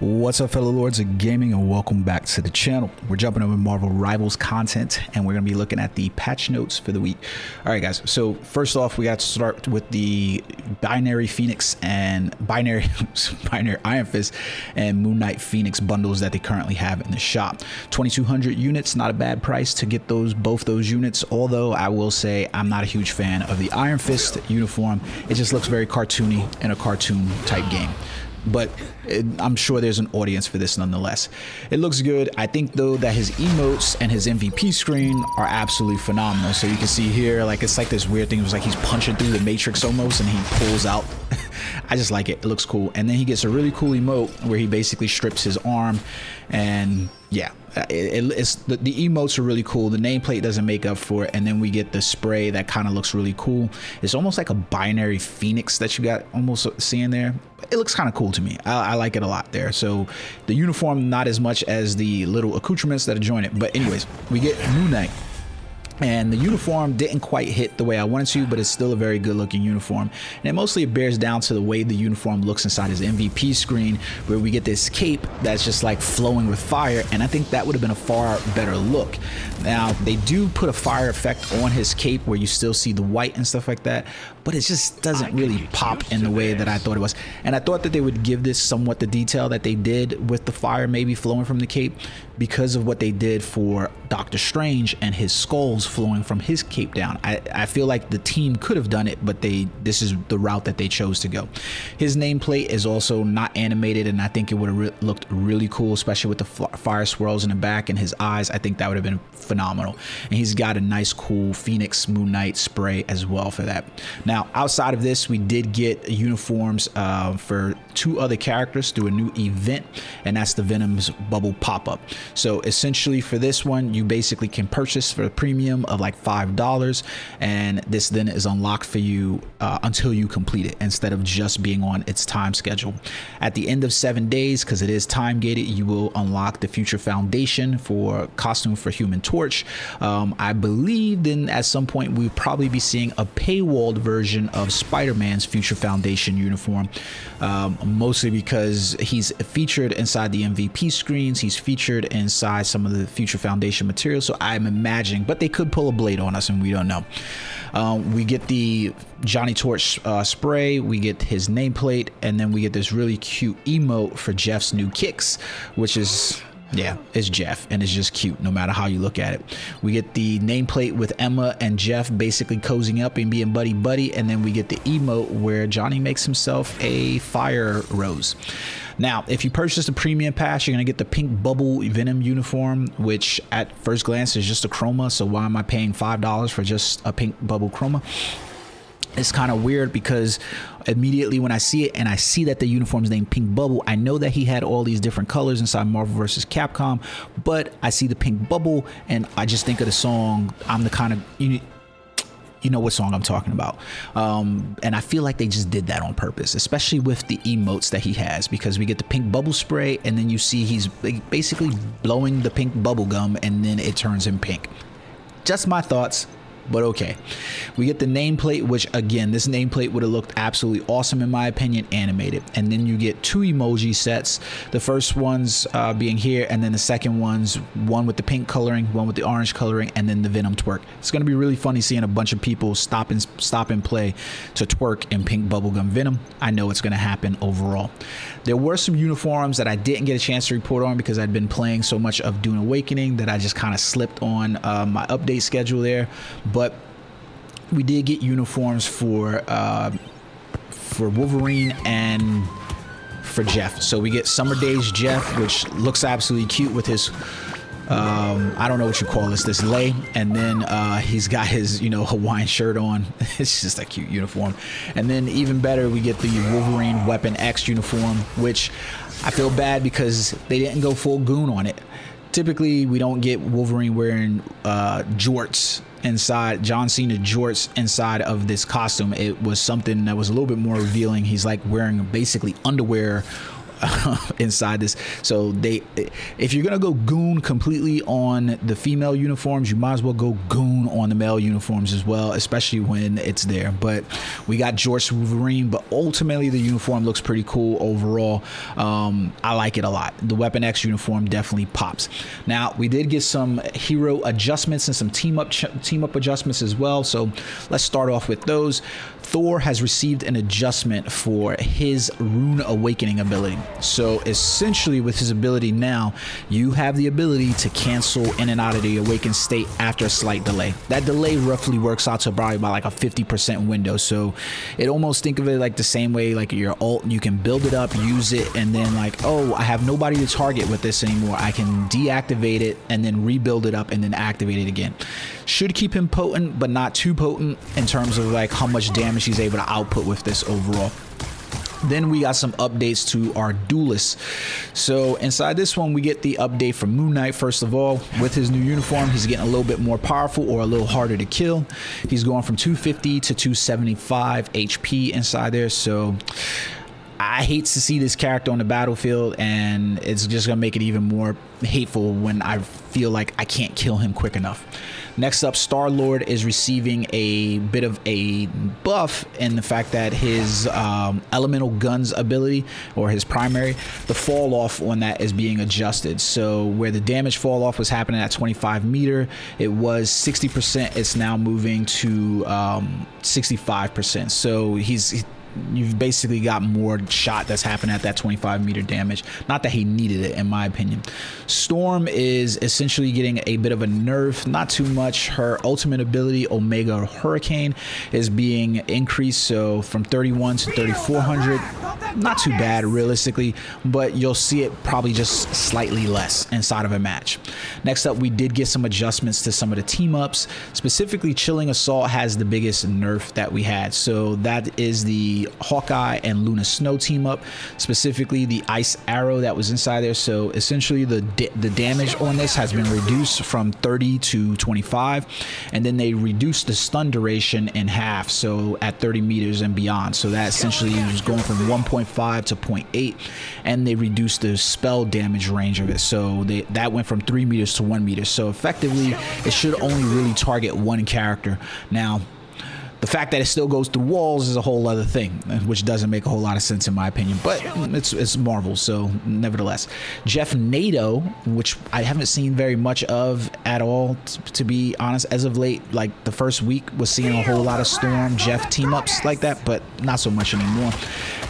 What's up, fellow lords of gaming, and welcome back to the channel. We're jumping over Marvel Rivals content, and we're going to be looking at the patch notes for the week. All right, guys, so first off, we got to start with the binary Phoenix and binary Iron Fist and Moon Knight Phoenix bundles that they currently have in the shop. 2,200 units, not a bad price to get both those units, although I will say I'm not a huge fan of the Iron Fist uniform. It just looks very cartoony in a cartoon type game. But I'm sure there's an audience for this nonetheless. It looks good. I think though that his emotes and his MVP screen are absolutely phenomenal. So you can see here, like, it's like this weird thing. It was like he's punching through the Matrix almost, and he pulls out. I just like it. It looks cool. And then he gets a really cool emote where he basically strips his arm, and yeah, it's the emotes are really cool. The nameplate doesn't make up for it, and then we get the spray that kind of looks really cool. It's almost like a binary Phoenix that you got almost seeing there. It looks kind of cool to me. I like it a lot there. So the uniform, not as much as the little accoutrements that join it, but anyways, we get Moon Knight. And the uniform didn't quite hit the way I wanted to, but it's still a very good looking uniform. And it mostly bears down to the way the uniform looks inside his MVP screen, where we get this cape that's just like flowing with fire. And I think that would have been a far better look. Now, they do put a fire effect on his cape where you still see the white and stuff like that, but it just doesn't really pop in the way that I thought it was. And I thought that they would give this somewhat the detail that they did with the fire maybe flowing from the cape, because of what they did for Doctor Strange and his skulls flowing from his cape down. I feel like the team could have done it, but this is the route that they chose to go. His nameplate is also not animated, and I think it would have looked really cool, especially with the fire swirls in the back and his eyes. I think that would have been phenomenal. And he's got a nice cool Phoenix Moon Knight spray as well for that. Now, outside of this, we did get uniforms for two other characters through a new event, and that's the Venom's bubble pop-up. So essentially for this one, you basically can purchase for a premium of like $5, and this then is unlocked for you until you complete it, instead of just being on its time schedule. At the end of 7 days, because it is time gated, you will unlock the Future Foundation for costume for Human Torch. I believe then at some point we'll probably be seeing a paywalled version of Spider-Man's Future Foundation uniform, mostly because he's featured inside the MVP screens, he's featured inside some of the Future Foundation material. So I'm imagining, but they could pull a blade on us and we don't know. We get the Johnny Torch spray, we get his nameplate, and then we get this really cute emote for Jeff's new kicks, which is, yeah, it's Jeff, and it's just cute no matter how you look at it. We get the nameplate with Emma and Jeff basically cozying up and being buddy-buddy, and then we get the emote where Johnny makes himself a fire rose. Now, if you purchase the premium pass, you're going to get the pink bubble Venom uniform, which at first glance is just a chroma. So why am I paying $5 for just a pink bubble chroma? It's kind of weird, because immediately when I see it and I see that the uniform's named Pink Bubble, I know that he had all these different colors inside Marvel vs. Capcom, but I see the pink bubble and I just think of the song. I'm the kind of, you know what song I'm talking about. And I feel like they just did that on purpose, especially with the emotes that he has, because we get the pink bubble spray and then you see he's basically blowing the pink bubble gum and then it turns him pink. Just my thoughts, but okay. We get the nameplate, which again, this nameplate would have looked absolutely awesome in my opinion, animated. And then you get two emoji sets. The first one's being here, and then the second one's one with the pink coloring, one with the orange coloring, and then the Venom twerk. It's gonna be really funny seeing a bunch of people stop and play to twerk in pink bubblegum Venom. I know it's gonna happen overall. There were some uniforms that I didn't get a chance to report on because I'd been playing so much of Dune Awakening that I just kind of slipped on my update schedule there. But we did get uniforms for Wolverine and for Jeff. So we get Summer Days Jeff, which looks absolutely cute with his I don't know what you call this lei, and then he's got his Hawaiian shirt on. It's just a cute uniform. And then even better, we get the Wolverine Weapon X uniform, which I feel bad because they didn't go full goon on it. Typically we don't get Wolverine wearing jorts inside, John Cena jorts inside of this costume. It was something that was a little bit more revealing. He's like wearing basically underwear inside this. So if you're gonna go goon completely on the female uniforms, you might as well go goon on the male uniforms as well, especially when it's there. But we got George Wolverine, but ultimately the uniform looks pretty cool overall. I like it a lot. The Weapon X uniform definitely pops. Now we did get some hero adjustments and some team up adjustments as well, so let's start off with those. Thor has received an adjustment for his Rune Awakening ability. So essentially with his ability now, you have the ability to cancel in and out of the awakened state after a slight delay. That delay roughly works out to probably about like a 50% window. So it almost, think of it like the same way like your ult, you can build it up, use it, and then like, oh, I have nobody to target with this anymore. I can deactivate it and then rebuild it up and then activate it again. Should keep him potent, but not too potent in terms of like how much damage he's able to output with this overall. Then we got some updates to our duelists. So inside this one, we get the update from Moon Knight. First of all, with his new uniform, he's getting a little bit more powerful or a little harder to kill. He's going from 250 to 275 HP inside there. So I hate to see this character on the battlefield, and it's just gonna make it even more hateful when I feel like I can't kill him quick enough. Next up, Star-Lord is receiving a bit of a buff in the fact that his elemental guns ability, or his primary, the fall off on that is being adjusted. So where the damage fall off was happening at 25 meter, it was 60%. It's now moving to 65%. So you've basically got more shot that's happening at that 25 meter damage. Not that he needed it, in my opinion. Storm is essentially getting a bit of a nerf, not too much. Her ultimate ability, Omega Hurricane, is being increased, so from 31 to 3400. Not too bad realistically, but you'll see it probably just slightly less inside of a match. Next up, we did get some adjustments to some of the team ups. Specifically, Chilling Assault has the biggest nerf that we had. So that is the Hawkeye and Luna Snow team up, specifically the Ice Arrow that was inside there. So essentially the damage on this has been reduced from 30 to 25, and then they reduced the stun duration in half, so at 30 meters and beyond. So that essentially was going from 1.5 to 0.8, and they reduced the spell damage range of it, so that went from 3 meters to 1 meter. So effectively it should only really target one character. Now the fact that it still goes through walls is a whole other thing, which doesn't make a whole lot of sense in my opinion, but it's Marvel, so nevertheless. Jeff Nato, which I haven't seen very much of at all, to be honest, as of late. Like the first week was seeing a whole lot of Storm Jeff team ups like that, but not so much anymore.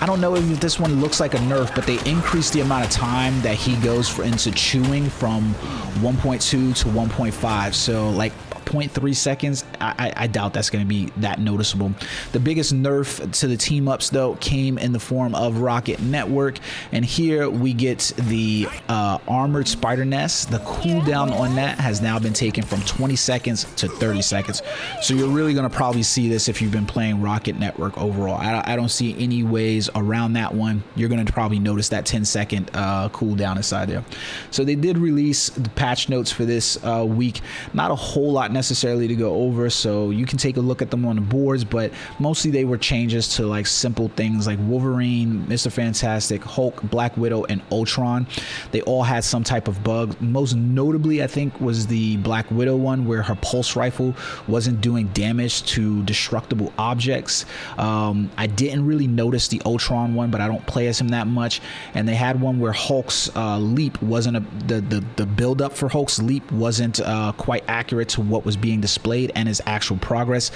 I don't know if this one looks like a nerf, but they increased the amount of time that he goes into chewing from 1.2 to 1.5, so like 0.3 seconds. I doubt that's going to be that noticeable. The biggest nerf to the team ups though came in the form of Rocket Network, and here we get the armored spider nest. The cooldown on that has now been taken from 20 seconds to 30 seconds. So you're really going to probably see this if you've been playing Rocket Network overall. I don't see any ways around that one. You're going to probably notice that 10-second cooldown inside there. So they did release the patch notes for this week. Not a whole lot necessarily to go over, so you can take a look at them on the boards, but mostly they were changes to like simple things like Wolverine, Mr. Fantastic, Hulk, Black Widow, and Ultron. They all had some type of bug. Most notably, I think, was the Black Widow one where her pulse rifle wasn't doing damage to destructible objects. I didn't really notice the Ultron one, but I don't play as him that much. And they had one where Hulk's leap wasn't the build up for Hulk's leap wasn't quite accurate to what was being displayed and his actual progress.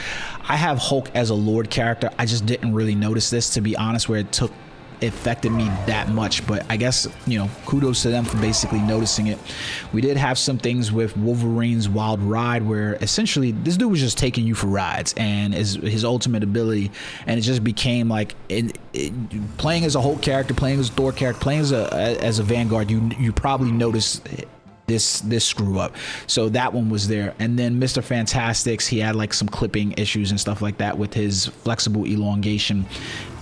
I have Hulk as a Lord character. I just didn't really notice this, to be honest, where it affected me that much, but I guess, you know, kudos to them for basically noticing it. We did have some things with Wolverine's Wild Ride where essentially this dude was just taking you for rides, and his ultimate ability, and it just became like playing as a Hulk character, playing as a Thor character, playing as a Vanguard, you probably noticed this screw up. So that one was there. And then Mr. Fantastic's, he had like some clipping issues and stuff like that with his flexible elongation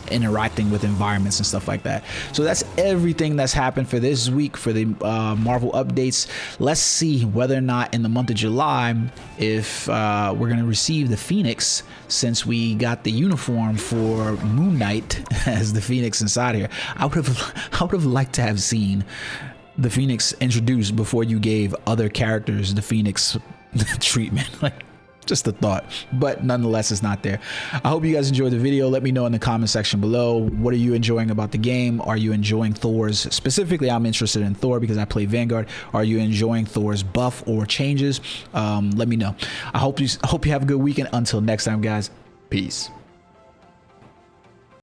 interacting with environments and stuff like that. So that's everything that's happened for this week for the Marvel updates. Let's see whether or not in the month of July, if we're going to receive the Phoenix since we got the uniform for Moon Knight as the Phoenix inside here. I would have liked to have seen the Phoenix introduced before you gave other characters the Phoenix treatment. Like, just a thought, but nonetheless, it's not there. I hope you guys enjoyed the video. Let me know in the comment section below. What are you enjoying about the game? Are you enjoying Thor's? Specifically, I'm interested in Thor because I play Vanguard. Are you enjoying Thor's buff or changes? Let me know. I hope you have a good weekend. Until next time, guys. Peace.